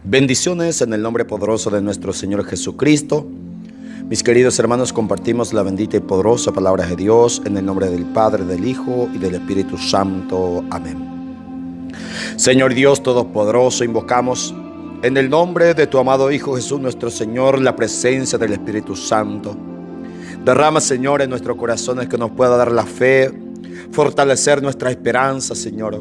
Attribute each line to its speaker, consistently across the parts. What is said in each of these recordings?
Speaker 1: Bendiciones en el nombre poderoso de nuestro Señor Jesucristo. Mis queridos hermanos, compartimos la bendita y poderosa palabra de Dios en el nombre del Padre, del Hijo y del Espíritu Santo. Amén. Señor Dios Todopoderoso, invocamos en el nombre de tu amado Hijo Jesús nuestro Señor la presencia del Espíritu Santo. Derrama, Señor, en nuestros corazones que nos pueda dar la fe, fortalecer nuestra esperanza, Señor.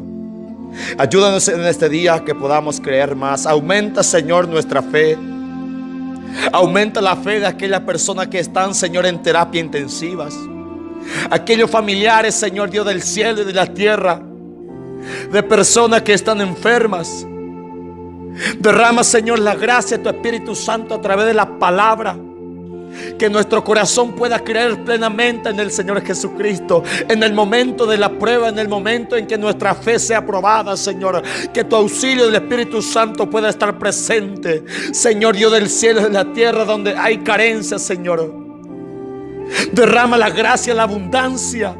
Speaker 1: Ayúdanos en este día que podamos creer más. Aumenta, Señor, nuestra fe. Aumenta la fe de aquellas personas que están, Señor, en terapia intensivas. Aquellos familiares, Señor Dios del cielo y de la tierra, de personas que están enfermas. Derrama, Señor, la gracia de tu Espíritu Santo a través de la palabra. Que nuestro corazón pueda creer plenamente en el Señor Jesucristo. En el momento de la prueba, en el momento en que nuestra fe sea probada, Señor. Que tu auxilio del Espíritu Santo pueda estar presente, Señor Dios del cielo y de la tierra, donde hay carencia, Señor. Derrama la gracia, la abundancia.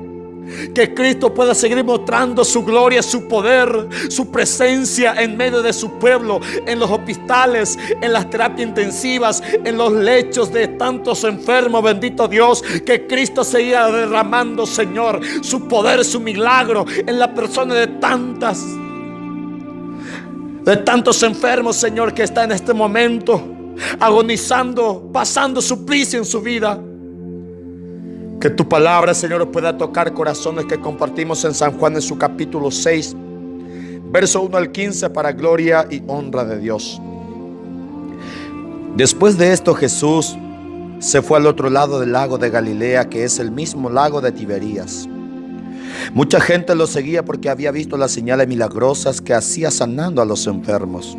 Speaker 1: Que Cristo pueda seguir mostrando su gloria, su poder, su presencia en medio de su pueblo, en los hospitales, en las terapias intensivas, en los lechos de tantos enfermos. Bendito Dios, que Cristo siga derramando, Señor, su poder, su milagro en la persona de tantos enfermos, Señor, que está en este momento agonizando, pasando suplicio en su vida. Que tu palabra, Señor, pueda tocar corazones que compartimos en San Juan en su capítulo 6, verso 1 al 15, para gloria y honra de Dios. Después de esto, Jesús se fue al otro lado del lago de Galilea, que es el mismo lago de Tiberías. Mucha gente lo seguía porque había visto las señales milagrosas que hacía sanando a los enfermos.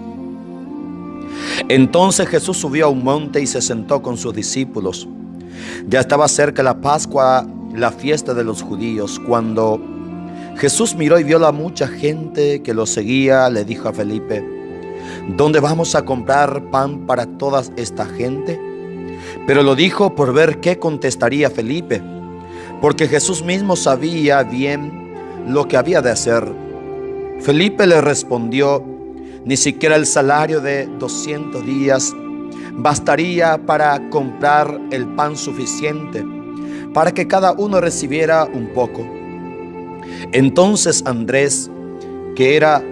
Speaker 1: Entonces Jesús subió a un monte y se sentó con sus discípulos. Ya estaba cerca la Pascua, la fiesta de los judíos. Cuando Jesús miró y vio a mucha gente que lo seguía, le dijo a Felipe: ¿dónde vamos a comprar pan para toda esta gente? Pero lo dijo por ver qué contestaría Felipe, porque Jesús mismo sabía bien lo que había de hacer. Felipe le respondió: ni siquiera el salario de 200 días bastaría para comprar el pan suficiente para que cada uno recibiera un poco. Entonces Andrés, que era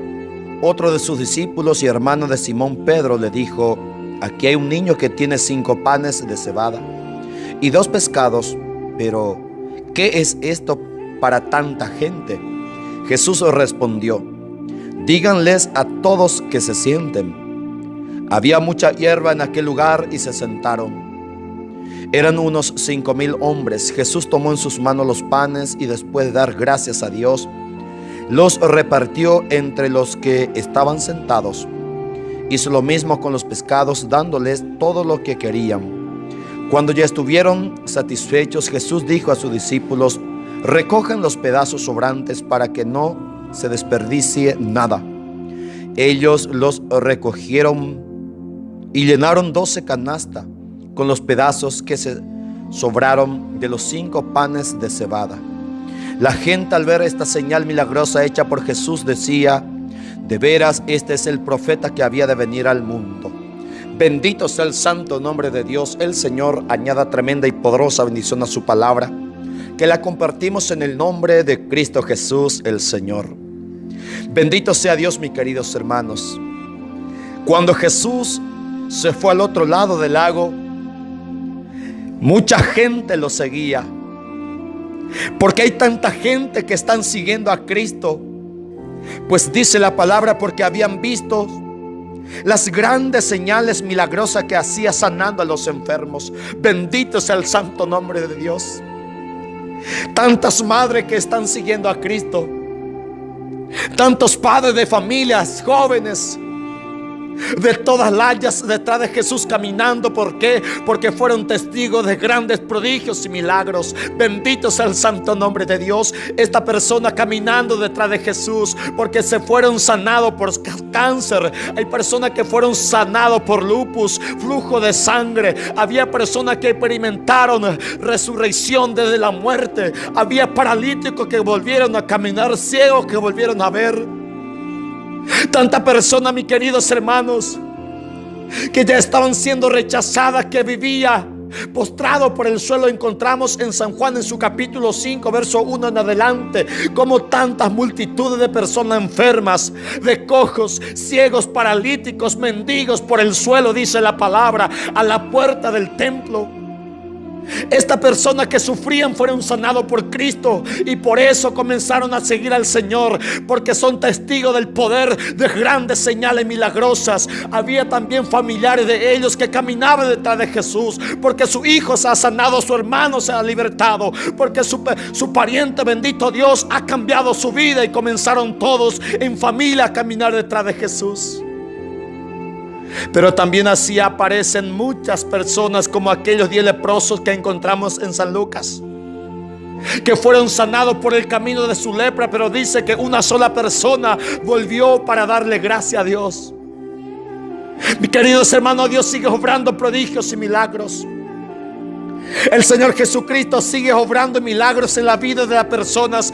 Speaker 1: otro de sus discípulos y hermano de Simón Pedro, le dijo: aquí hay un niño que tiene 5 panes de cebada y 2 pescados, pero ¿qué es esto para tanta gente? Jesús respondió: díganles a todos que se sienten. Había mucha hierba en aquel lugar y se sentaron. Eran unos 5,000 hombres. Jesús tomó en sus manos los panes y después de dar gracias a Dios, los repartió entre los que estaban sentados. Hizo lo mismo con los pescados, dándoles todo lo que querían. Cuando ya estuvieron satisfechos, Jesús dijo a sus discípulos: recojan los pedazos sobrantes para que no se desperdicie nada. Ellos los recogieron y llenaron 12 canastas con los pedazos que se sobraron de los 5 panes de cebada. La gente, al ver esta señal milagrosa hecha por Jesús, decía: de veras, este es el profeta que había de venir al mundo. Bendito sea el santo nombre de Dios. El Señor añada tremenda y poderosa bendición a su palabra, que la compartimos en el nombre de Cristo Jesús el Señor. Bendito sea Dios, mis queridos hermanos. Cuando Jesús se fue al otro lado del lago, mucha gente lo seguía. ¿Por qué hay tanta gente que están siguiendo a Cristo? Pues dice la palabra, porque habían visto las grandes señales milagrosas que hacía sanando a los enfermos. Bendito sea el santo nombre de Dios. Tantas madres que están siguiendo a Cristo, tantos padres de familias, jóvenes de todas las detrás de Jesús caminando. ¿Por qué? Porque fueron testigos de grandes prodigios y milagros. Bendito sea el santo nombre de Dios. Esta persona caminando detrás de Jesús porque se fueron sanados por cáncer. Hay personas que fueron sanados por lupus, flujo de sangre. Había personas que experimentaron resurrección desde la muerte. Había paralíticos que volvieron a caminar, ciegos que volvieron a ver. Tanta persona, mis queridos hermanos, que ya estaban siendo rechazadas, que vivía postrado por el suelo. Encontramos en San Juan, en su capítulo 5, verso 1 en adelante, como tantas multitudes de personas enfermas, de cojos, ciegos, paralíticos, mendigos por el suelo, dice la palabra, a la puerta del templo. Estas personas que sufrían fueron sanados por Cristo, y por eso comenzaron a seguir al Señor, porque son testigos del poder de grandes señales milagrosas. Había también familiares de ellos que caminaban detrás de Jesús, porque su hijo se ha sanado, su hermano se ha libertado, porque su pariente, bendito Dios, ha cambiado su vida, y comenzaron todos en familia a caminar detrás de Jesús. Pero también así aparecen muchas personas, como aquellos 10 leprosos que encontramos en San Lucas, que fueron sanados por el camino de su lepra, pero dice que una sola persona volvió para darle gracias a Dios. Mis queridos hermanos, Dios sigue obrando prodigios y milagros. El Señor Jesucristo sigue obrando milagros en la vida de las personas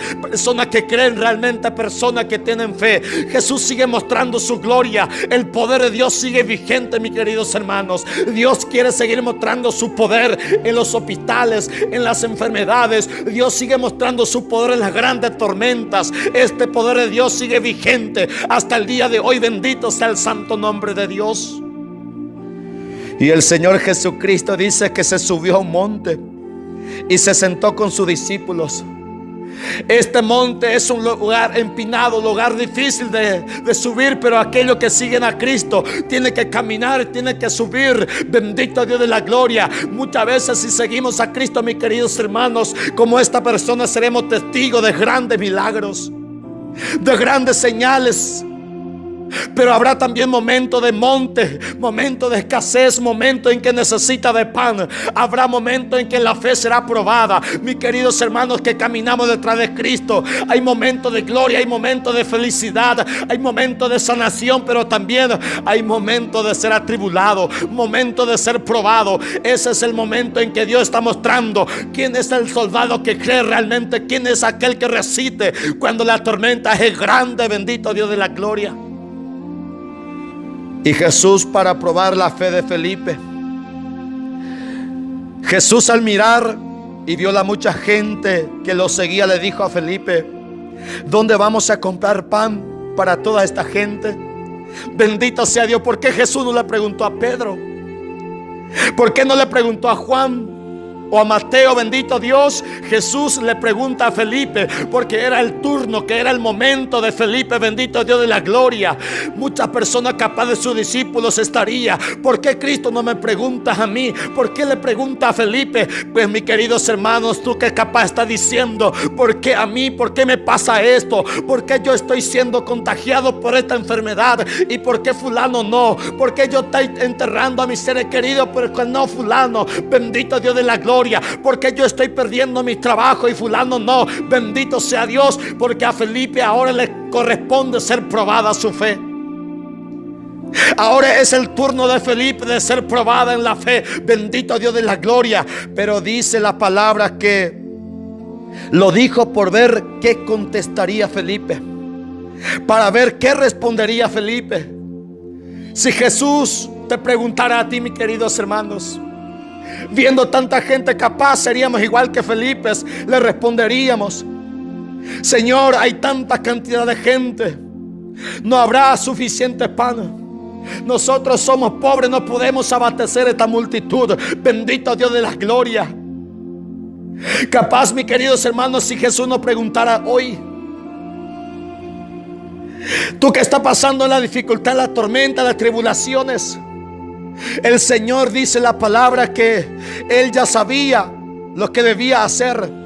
Speaker 1: que creen realmente, personas que tienen fe. Jesús sigue mostrando su gloria. El poder de Dios sigue vigente, mis queridos hermanos. Dios quiere seguir mostrando su poder en los hospitales, en las enfermedades. Dios sigue mostrando su poder en las grandes tormentas. Este poder de Dios sigue vigente hasta el día de hoy. Bendito sea el santo nombre de Dios. Y el Señor Jesucristo dice que se subió a un monte y se sentó con sus discípulos. Este monte es un lugar empinado, lugar difícil de subir, pero aquellos que siguen a Cristo tienen que caminar, tienen que subir. Bendito Dios de la gloria. Muchas veces, si seguimos a Cristo, mis queridos hermanos, como esta persona, seremos testigos de grandes milagros, de grandes señales. Pero habrá también momentos de monte, momentos de escasez, momentos en que necesita de pan. Habrá momentos en que la fe será probada. Mis queridos hermanos que caminamos detrás de Cristo, hay momentos de gloria, hay momentos de felicidad, hay momentos de sanación, pero también hay momentos de ser atribulado, momentos de ser probado. Ese es el momento en que Dios está mostrando quién es el soldado que cree realmente, quién es aquel que resiste cuando la tormenta es grande. Bendito Dios de la gloria. Y Jesús, para probar la fe de Felipe, Jesús, al mirar y vio la mucha gente que lo seguía, le dijo a Felipe: ¿dónde vamos a comprar pan para toda esta gente? Bendito sea Dios. ¿Por qué Jesús no le preguntó a Pedro? ¿Por qué no le preguntó a Juan o a Mateo? Bendito Dios. Jesús le pregunta a Felipe porque era el turno, que era el momento de Felipe. Bendito Dios de la gloria. Muchas personas capaz de sus discípulos estaría: ¿por qué Cristo no me preguntas a mí? ¿Por qué le pregunta a Felipe? Pues mis queridos hermanos, tú que capaz estás diciendo: ¿por qué a mí? ¿Por qué me pasa esto? ¿Por qué yo estoy siendo contagiado por esta enfermedad? ¿Y por qué fulano no? ¿Por qué yo estoy enterrando a mis seres queridos pero no fulano? Bendito Dios de la gloria. Porque yo estoy perdiendo mi trabajo y fulano no. Bendito sea Dios, porque a Felipe ahora le corresponde ser probada su fe. Ahora es el turno de Felipe de ser probada en la fe. Bendito Dios de la gloria. Pero dice la palabra que lo dijo por ver qué contestaría Felipe, para ver qué respondería Felipe. Si Jesús te preguntara a ti, mis queridos hermanos, viendo tanta gente capaz, seríamos igual que Felipe. Le responderíamos: Señor, hay tanta cantidad de gente, no habrá suficiente pan. Nosotros somos pobres, no podemos abastecer esta multitud. Bendito Dios de la gloria. Capaz, mis queridos hermanos, si Jesús nos preguntara hoy: tú que estás pasando en la dificultad, la tormenta, las tribulaciones, el Señor dice la palabra que Él ya sabía lo que debía hacer,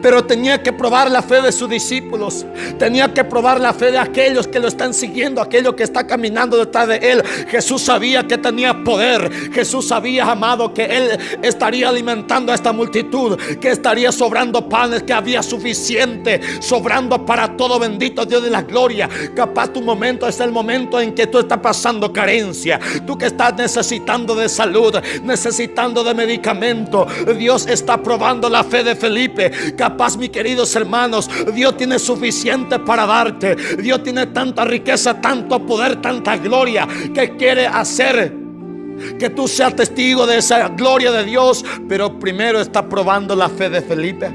Speaker 1: pero tenía que probar la fe de sus discípulos. Tenía que probar la fe de aquellos que lo están siguiendo, aquellos que están caminando detrás de Él. Jesús sabía que tenía poder. Jesús sabía, amado, que Él estaría alimentando a esta multitud, que estaría sobrando panes, que había suficiente, sobrando para todo. Bendito Dios de la gloria. Capaz tu momento es el momento en que tú estás pasando carencia, tú que estás necesitando de salud, necesitando de medicamento. Dios está probando la fe de Felipe. Capaz, mis queridos hermanos, Dios tiene suficiente para darte. Dios tiene tanta riqueza, tanto poder, tanta gloria, que quiere hacer que tú seas testigo de esa gloria de Dios. Pero primero está probando la fe de Felipe.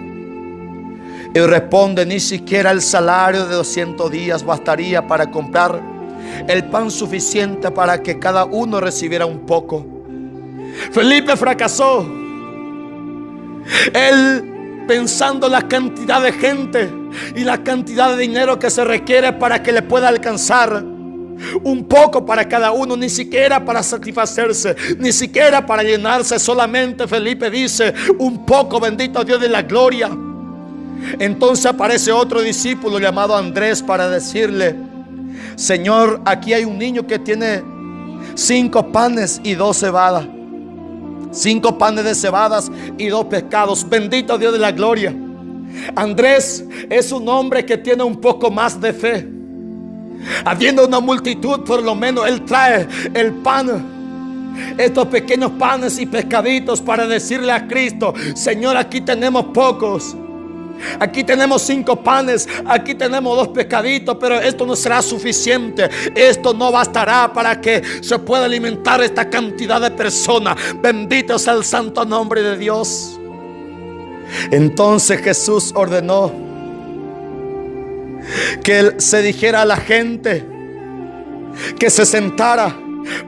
Speaker 1: Y responde: ni siquiera el salario de 200 días bastaría para comprar el pan suficiente para que cada uno recibiera un poco. Felipe fracasó. Él, pensando la cantidad de gente y la cantidad de dinero que se requiere para que le pueda alcanzar un poco para cada uno, ni siquiera para satisfacerse, ni siquiera para llenarse. Solamente Felipe dice: un poco, bendito Dios de la gloria. Entonces aparece otro discípulo llamado Andrés para decirle: Señor, aquí hay un niño que tiene 5 panes y 2 cebadas. 5 panes de cebadas y 2 pescados. Bendito Dios de la gloria. Andrés es un hombre que tiene un poco más de fe. Habiendo una multitud, por lo menos él trae el pan, estos pequeños panes y pescaditos, para decirle a Cristo: Señor, aquí tenemos pocos. Aquí tenemos 5 panes, aquí tenemos 2 pescaditos, pero esto no será suficiente. Esto no bastará para que se pueda alimentar esta cantidad de personas. Bendito sea el santo nombre de Dios. Entonces Jesús ordenó que él se dijera a la gente que se sentara,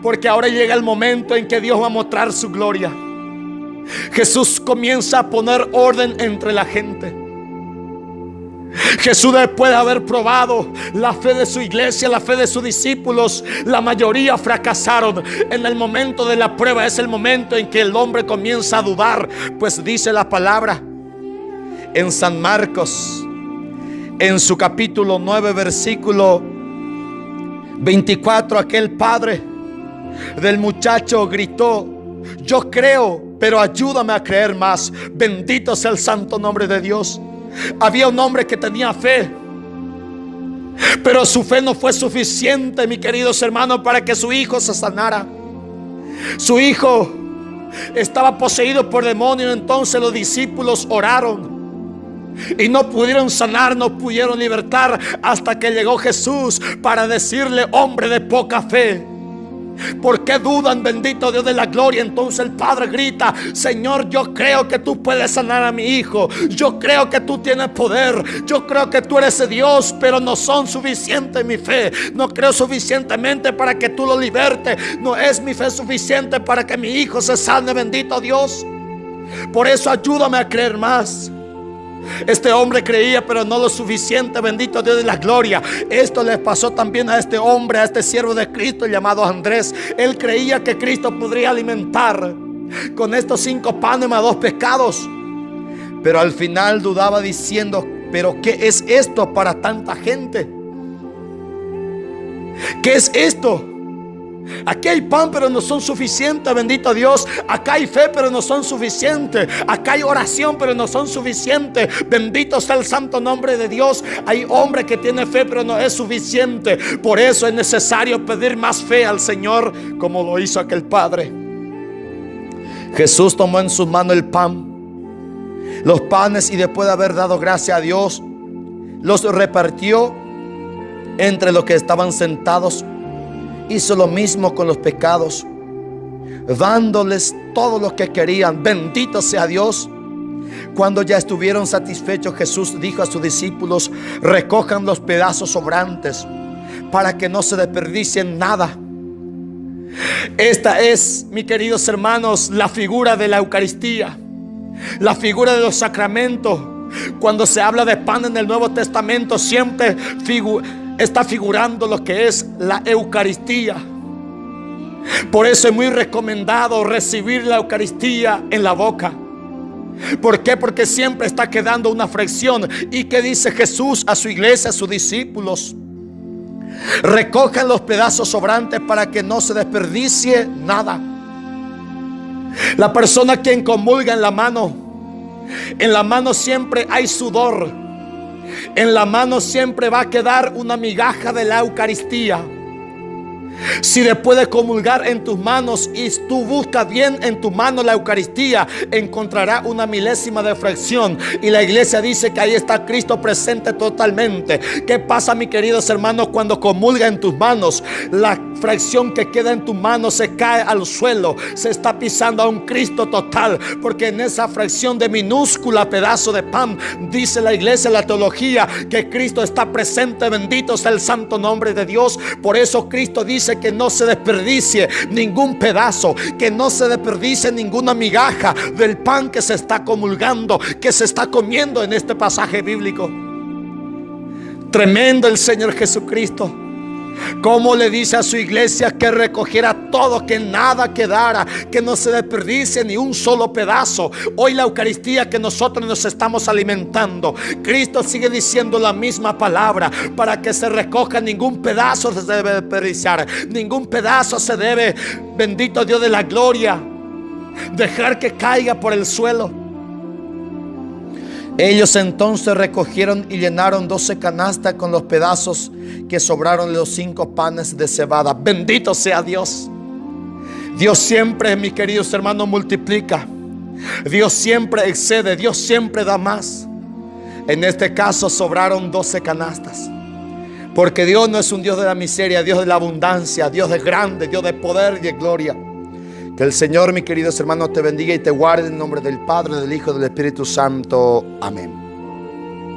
Speaker 1: porque ahora llega el momento en que Dios va a mostrar su gloria. Jesús comienza a poner orden entre la gente. Jesús, después de haber probado la fe de su iglesia, la fe de sus discípulos, la mayoría fracasaron. En el momento de la prueba es el momento en que el hombre comienza a dudar, pues dice la palabra en San Marcos, en su capítulo 9, versículo 24, aquel padre del muchacho gritó: yo creo, pero ayúdame a creer más. Bendito sea el santo nombre de Dios. Había un hombre que tenía fe, pero su fe no fue suficiente, mis queridos hermanos, para que su hijo se sanara. Su hijo estaba poseído por demonios. Entonces los discípulos oraron y no pudieron sanar, no pudieron libertar, hasta que llegó Jesús para decirle: hombre de poca fe, ¿por qué dudan? Bendito Dios de la gloria. Entonces el padre grita: Señor, yo creo que tú puedes sanar a mi hijo. Yo creo que tú tienes poder. Yo creo que tú eres Dios, pero no son suficientes mi fe. No creo suficientemente para que tú lo libertes. No es mi fe suficiente para que mi hijo se sane, bendito Dios. Por eso ayúdame a creer más. Este hombre creía, pero no lo suficiente, bendito Dios de la gloria. Esto les pasó también a este hombre, a este siervo de Cristo llamado Andrés. Él creía que Cristo podría alimentar con estos 5 panes más 2 pescados, pero al final dudaba diciendo: pero ¿qué es esto para tanta gente? ¿Qué es esto? Aquí hay pan, pero no son suficientes, bendito Dios. Acá hay fe, pero no son suficientes. Acá hay oración, pero no son suficientes. Bendito sea el santo nombre de Dios. Hay hombre que tiene fe, pero no es suficiente. Por eso es necesario pedir más fe al Señor, como lo hizo aquel padre. Jesús tomó en sus manos el pan, los panes, y después de haber dado gracias a Dios, los repartió entre los que estaban sentados. Hizo lo mismo con los pescados, dándoles todo lo que querían. Bendito sea Dios. Cuando ya estuvieron satisfechos, Jesús dijo a sus discípulos: recojan los pedazos sobrantes para que no se desperdicien nada. Esta es, mis queridos hermanos, la figura de la Eucaristía, la figura de los sacramentos. Cuando se habla de pan en el Nuevo Testamento, siempre está figurando lo que es la Eucaristía. Por eso es muy recomendado recibir la Eucaristía en la boca. ¿Por qué? Porque siempre está quedando una fracción. ¿Y qué dice Jesús a su iglesia, a sus discípulos? Recojan los pedazos sobrantes para que no se desperdicie nada. La persona quien comulga en la mano siempre hay sudor. En la mano siempre va a quedar una migaja de la Eucaristía. Si después de comulgar en tus manos y tú buscas bien en tu mano la Eucaristía, encontrarás una milésima de fracción, y la iglesia dice que ahí está Cristo presente totalmente. ¿Qué pasa, mis queridos hermanos, cuando comulga en tus manos? La fracción que queda en tu mano se cae al suelo, se está pisando a un Cristo total, porque en esa fracción de minúscula pedazo de pan, dice la iglesia, la teología, que Cristo está presente. Bendito sea el santo nombre de Dios. Por eso Cristo dice que no se desperdicie ningún pedazo, que no se desperdicie ninguna migaja del pan que se está comulgando, que se está comiendo en este pasaje bíblico. Tremendo el Señor Jesucristo. Como le dice a su iglesia que recogiera todo, que nada quedara, que no se desperdicie ni un solo pedazo. Hoy la Eucaristía que nosotros nos estamos alimentando, Cristo sigue diciendo la misma palabra: para que se recoja, ningún pedazo se debe desperdiciar, ningún pedazo se debe, bendito Dios de la gloria, dejar que caiga por el suelo. Ellos entonces recogieron y llenaron 12 canastas con los pedazos que sobraron de los 5 panes de cebada. Bendito sea Dios. Dios siempre, mis queridos hermanos, multiplica. Dios siempre excede. Dios siempre da más. En este caso sobraron 12 canastas, porque Dios no es un Dios de la miseria, Dios de la abundancia, Dios de grande, Dios de poder y de gloria. Que el Señor, mis queridos hermanos, te bendiga y te guarde en nombre del Padre, del Hijo y del Espíritu Santo. Amén.